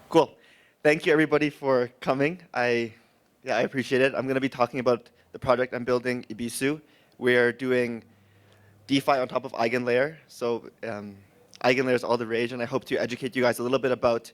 Cool. Thank you, everybody, for coming. I appreciate it. I'm going to be talking about the project I'm building, Ebisu. We're doing DeFi on top of EigenLayer. So EigenLayer is all the rage, and I hope to educate you guys a little bit about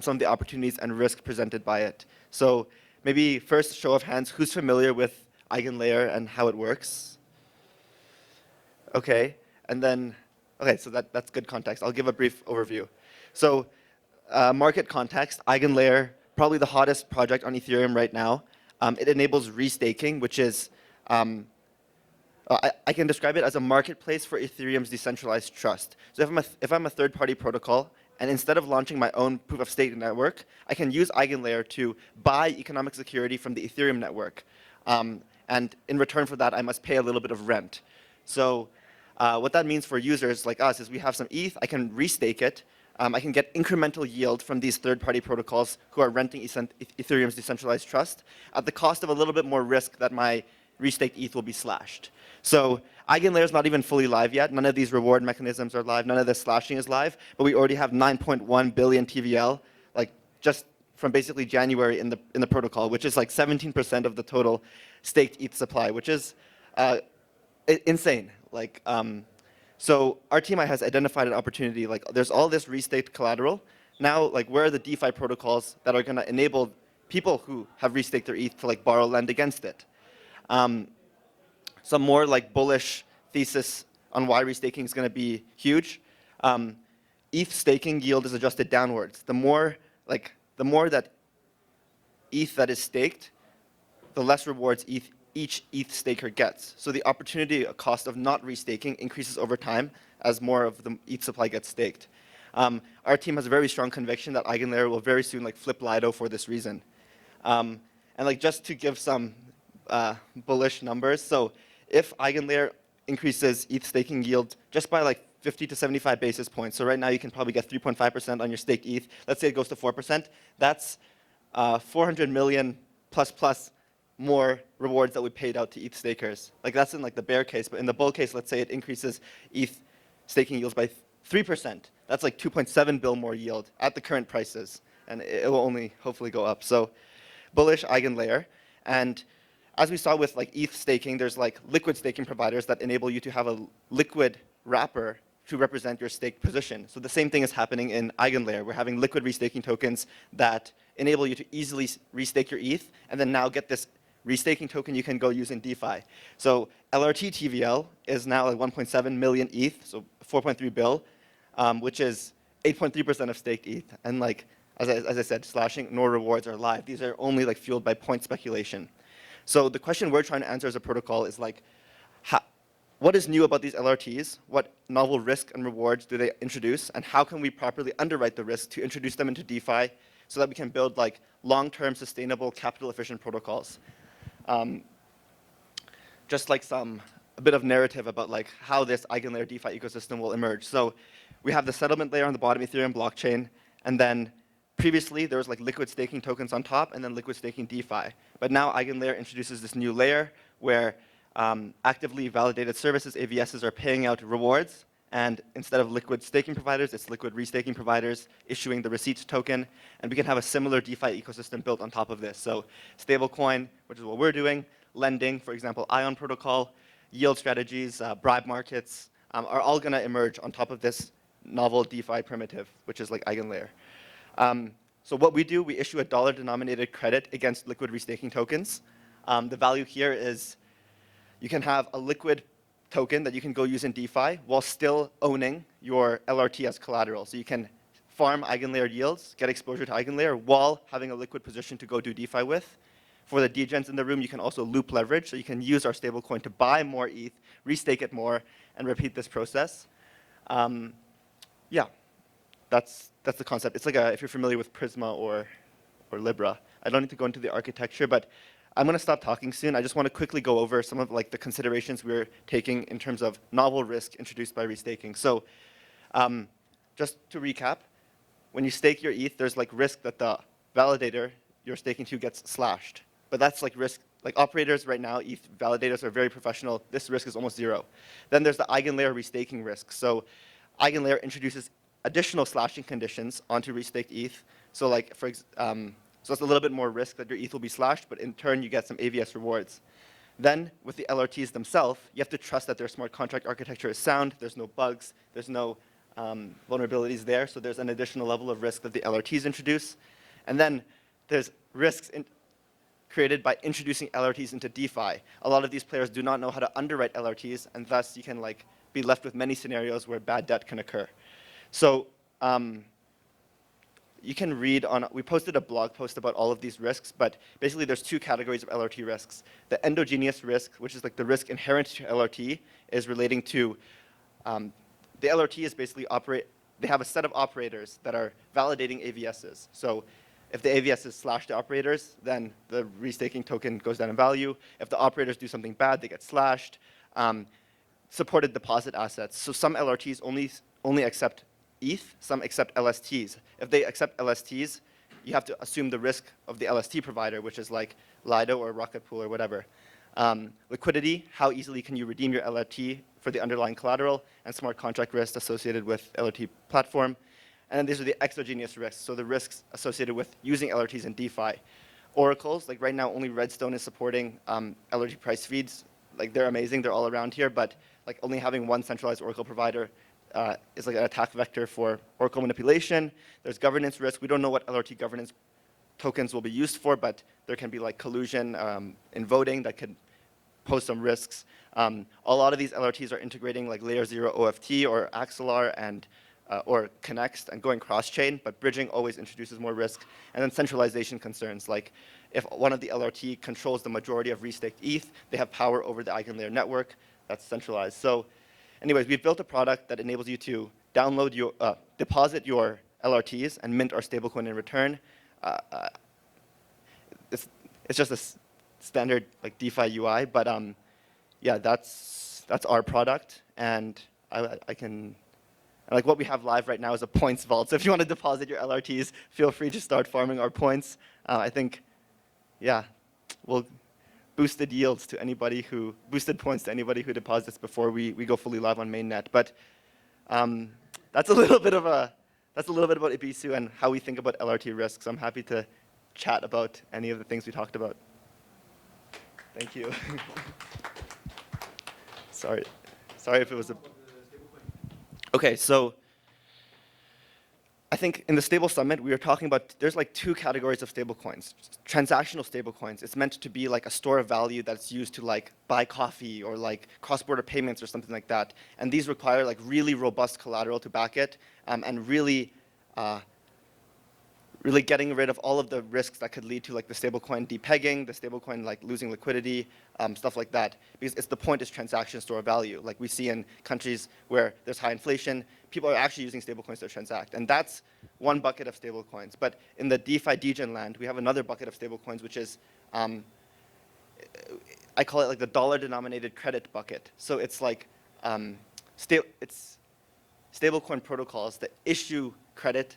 some of the opportunities and risk presented by it. So maybe first, show of hands, who's familiar with EigenLayer and how it works? Okay, and then, okay, so that's good context. I'll give a brief overview. So market context, EigenLayer, probably the hottest project on Ethereum right now. It enables restaking, which is, I can describe it as a marketplace for Ethereum's decentralized trust. So if I'm a third-party protocol, and instead of launching my own proof-of-stake network, I can use EigenLayer to buy economic security from the Ethereum network. And in return for that, I must pay a little bit of rent. So what that means for users like us is we have some ETH, I can restake it, I can get incremental yield from these third-party protocols who are renting Ethereum's decentralized trust at the cost of a little bit more risk that my restaked ETH will be slashed. So EigenLayer is not even fully live yet. None of these reward mechanisms are live. None of this slashing is live. But we already have 9.1 billion TVL, like just from basically January in the protocol, which is like 17% of the total staked ETH supply, which is insane. So our team has identified an opportunity. Like, there's all this restaked collateral. Now, like, where are the DeFi protocols that are going to enable people who have restaked their ETH to like borrow, lend against it? Some more like bullish thesis on why restaking is going to be huge. ETH staking yield is adjusted downwards. The more that ETH that is staked, the less rewards each ETH staker gets. So the opportunity cost of not restaking increases over time as more of the ETH supply gets staked. Our team has a very strong conviction that EigenLayer will very soon like flip Lido for this reason. And like just to give some bullish numbers, so if EigenLayer increases ETH staking yield just by like 50 to 75 basis points, so right now you can probably get 3.5% on your staked ETH. Let's say it goes to 4%. That's 400 million plus more rewards that we paid out to ETH stakers. Like that's in like the bear case, but in the bull case, let's say it increases ETH staking yields by 3%. That's like 2.7 bill more yield at the current prices, and it will only hopefully go up. So bullish EigenLayer, and as we saw with like ETH staking, there's like liquid staking providers that enable you to have a liquid wrapper to represent your staked position. So the same thing is happening in EigenLayer. We're having liquid restaking tokens that enable you to easily restake your ETH, and then now get this restaking token you can go use in DeFi. So LRT TVL is now like 1.7 million ETH, so 4.3 bill, which is 8.3% of staked ETH. And like as I said, slashing nor rewards are live. These are only like fueled by point speculation. So the question we're trying to answer as a protocol is like, what is new about these LRTs? What novel risk and rewards do they introduce? And how can we properly underwrite the risk to introduce them into DeFi so that we can build like long-term sustainable capital efficient protocols? Just like a bit of narrative about like how this EigenLayer DeFi ecosystem will emerge. So we have the settlement layer on the bottom Ethereum blockchain, and then previously there was like liquid staking tokens on top and then liquid staking DeFi. But now EigenLayer introduces this new layer where actively validated services, AVSs, are paying out rewards, and instead of liquid staking providers, it's liquid restaking providers issuing the receipts token, and we can have a similar DeFi ecosystem built on top of this. So stablecoin, which is what we're doing, lending, for example, Ion protocol, yield strategies, bribe markets, are all going to emerge on top of this novel DeFi primitive, which is like EigenLayer. So what we do, we issue a dollar-denominated credit against liquid restaking tokens. The value here is you can have a liquid token that you can go use in DeFi while still owning your LRT as collateral. So you can farm EigenLayer yields, get exposure to EigenLayer while having a liquid position to go do DeFi with. For the degens in the room, you can also loop leverage. So you can use our stablecoin to buy more ETH, restake it more, and repeat this process. Yeah, that's the concept. It's like if you're familiar with Prisma or Libra. I don't need to go into the architecture, but I'm going to stop talking soon. I just want to quickly go over some of like the considerations we're taking in terms of novel risk introduced by restaking. So just to recap, when you stake your ETH, there's like risk that the validator you're staking to gets slashed. But that's like risk. Like operators right now, ETH validators are very professional. This risk is almost zero. Then there's the EigenLayer restaking risk. So EigenLayer introduces additional slashing conditions onto restaked ETH. So like so it's a little bit more risk that your ETH will be slashed, but in turn you get some AVS rewards. Then with the LRTs themselves, you have to trust that their smart contract architecture is sound. There's no bugs. There's no vulnerabilities there. So there's an additional level of risk that the LRTs introduce. And then there's risks created by introducing LRTs into DeFi. A lot of these players do not know how to underwrite LRTs, and thus you can like be left with many scenarios where bad debt can occur. So you can read on, we posted a blog post about all of these risks, but basically there's two categories of LRT risks. The endogenous risk, which is like the risk inherent to LRT, is relating to, the LRT is basically they have a set of operators that are validating AVSs. So if the AVS is slashed to operators, then the restaking token goes down in value. If the operators do something bad, they get slashed. Supported deposit assets. So some LRTs only accept ETH, some accept LSTs. If they accept LSTs, you have to assume the risk of the LST provider, which is like Lido or Rocket Pool or whatever. Liquidity, how easily can you redeem your LRT for the underlying collateral, and smart contract risks associated with LRT platform. And then these are the exogenous risks, so the risks associated with using LRTs in DeFi. Oracles, like right now only Redstone is supporting LRT price feeds. Like they're amazing, they're all around here, but like only having one centralized Oracle provider is like an attack vector for Oracle manipulation. There's governance risk. We don't know what LRT governance tokens will be used for, but there can be like collusion in voting that could pose some risks. A lot of these LRTs are integrating like layer 0 OFT or Axelar and or Connext and going cross-chain, but bridging always introduces more risk. And then centralization concerns, like if one of the LRT controls the majority of restaked ETH, they have power over the eigenlayer network. That's centralized. So anyways, we've built a product that enables you to download your, deposit your LRTs and mint our stablecoin in return. It's just a standard like DeFi UI, but yeah, that's our product, and I can. Like what we have live right now is a points vault. So if you want to deposit your LRTs, feel free to start farming our points. I think, yeah, we'll boosted points to anybody who deposits before we go fully live on mainnet. But that's a little bit about Ebisu and how we think about LRT risks. I'm happy to chat about any of the things we talked about. Thank you. Sorry if it was a. Okay, so I think in the Stable Summit, we were talking about, there's like two categories of stablecoins. Transactional stablecoins, it's meant to be like a store of value that's used to like buy coffee or like cross-border payments or something like that. And these require like really robust collateral to back it and really getting rid of all of the risks that could lead to like the stablecoin depegging, the stablecoin like losing liquidity, stuff like that. Because the point is transaction store of value. Like we see in countries where there's high inflation, people are actually using stablecoins to transact. And that's one bucket of stablecoins. But in the DeFi degen land, we have another bucket of stablecoins, which is, I call it like the dollar-denominated credit bucket. So it's like, it's stablecoin protocols that issue credit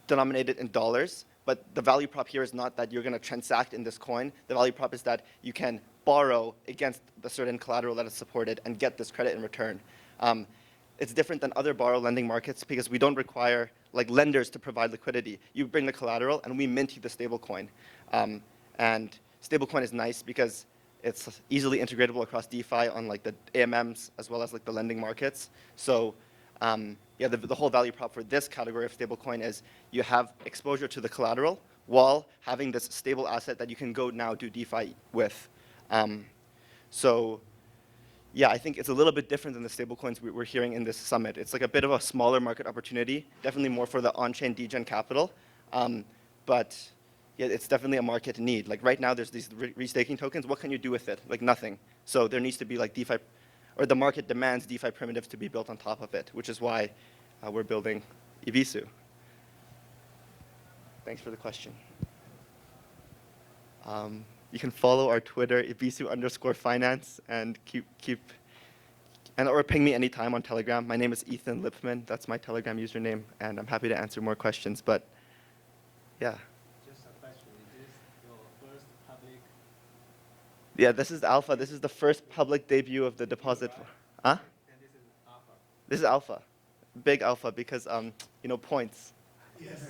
denominated in dollars, but the value prop here is not that you're going to transact in this coin. The value prop is that you can borrow against the certain collateral that is supported and get this credit in return. It's different than other borrow lending markets because we don't require like lenders to provide liquidity. You bring the collateral and we mint you the stablecoin. And stablecoin is nice because it's easily integratable across DeFi on like the AMMs as well as like the lending markets. So yeah, the whole value prop for this category of stablecoin is you have exposure to the collateral while having this stable asset that you can go now do DeFi with. So yeah, I think it's a little bit different than the stablecoins we're hearing in this summit. It's like a bit of a smaller market opportunity, definitely more for the on-chain degen capital. But yeah, it's definitely a market need. Like right now, there's these restaking tokens. What can you do with it? Like nothing. So there needs to be like DeFi, or the market demands DeFi primitives to be built on top of it, which is why we're building Ebisu. Thanks for the question. You can follow our Twitter, Ebisu_finance, and or ping me anytime on Telegram. My name is Ethan Lipman. That's my Telegram username, and I'm happy to answer more questions. But yeah. Just a question. Is this your first public? Yeah, this is alpha. This is the first public debut of the deposit. Huh? And this is alpha. This is alpha. big alpha because points. Yes.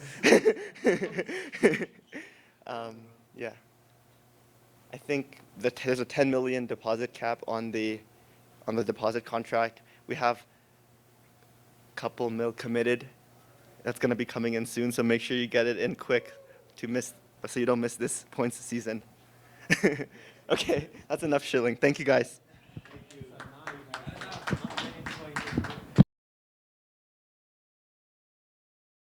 Yeah. I think there's a 10 million deposit cap on the deposit contract. We have a couple mil committed. That's gonna be coming in soon, so make sure you get it in quick so you don't miss this points season. Okay, that's enough shilling. Thank you guys.